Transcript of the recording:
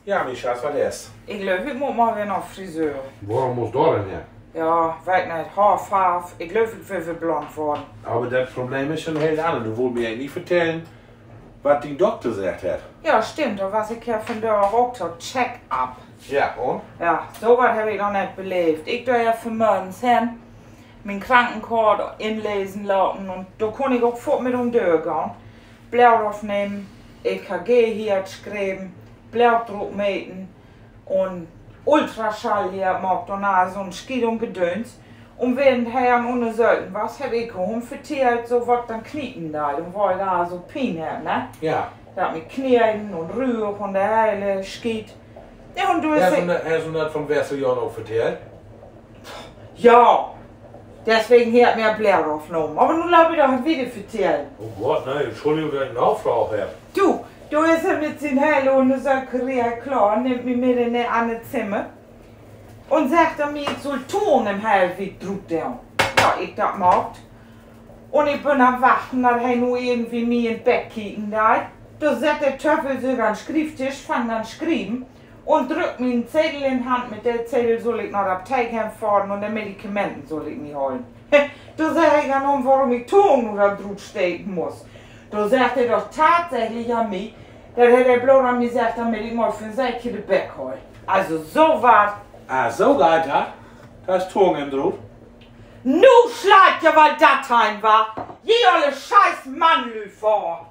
Ja, mijn schat, wat is? Ik geloof, ik moet maar weer naar friseur. Waarom moest dat dan, ja? Ja, weet niet, haarverf. Ik geloof, ik wil weer blond worden. Maar dat probleem is een heel ander. Du wil me niet vertellen wat die dokter zegt heeft. Ja, stimmt. Da was ik ja vandaag ook tot check-up. Ja, hoor. Ja, zo wat heb ik nog niet beleefd. Ik doe ja voor morgens hen mijn krankenkarte inlezen laten en da kon ik ook voort met deur gaan. Blut aufnehmen, EKG hier schreiben, Blutdruck meten und Ultraschall hier macht danach so ein Schied und Gedöns. Und während Herrn untersuchen was, habe ich geholt, verteilt so was dann Knieten da. Dann war ich da so Pien her, ne? Ja. Da mit Knien und Rühr und der Heile Schied. Ja, und du hast du das vom Wesseljahr auch verteilt? Ja. Deswegen hier hat mir Blut aufgenommen. Aber nun glaube ich doch wieder verteilen. Oh Gott, nein, Entschuldigung, wenn ich eine Nachfrage habe. Du ist er mit seinem Heile und so klar, nimmt mich mit in ein anderes Zimmer. Und sagt er mir, ich soll Ton im Heil wie drückt er. Ja, ich das macht. Und ich bin am Warten, dass er nur irgendwie mir ins Bett kicken da. Da setzt der Töffel so an den Schrifttisch, fängt an schreiben und drückt mir einen Zettel in die Hand. Mit der Zettel soll ich nach der Apotheke fahren und die Medikamenten soll ich mir holen. Da sag ich dann, warum ich Ton oder drüber stecken muss. Da sagt er doch tatsächlich an mich, dass er der Blut an mir sagt, damit ich mal für ein Säckchen den Beck hol. Also so was. Ah, so geht das? Da ist Ton im Druck. Nu schlägt ja, weil das heim war. Je alle scheiß Mann vor.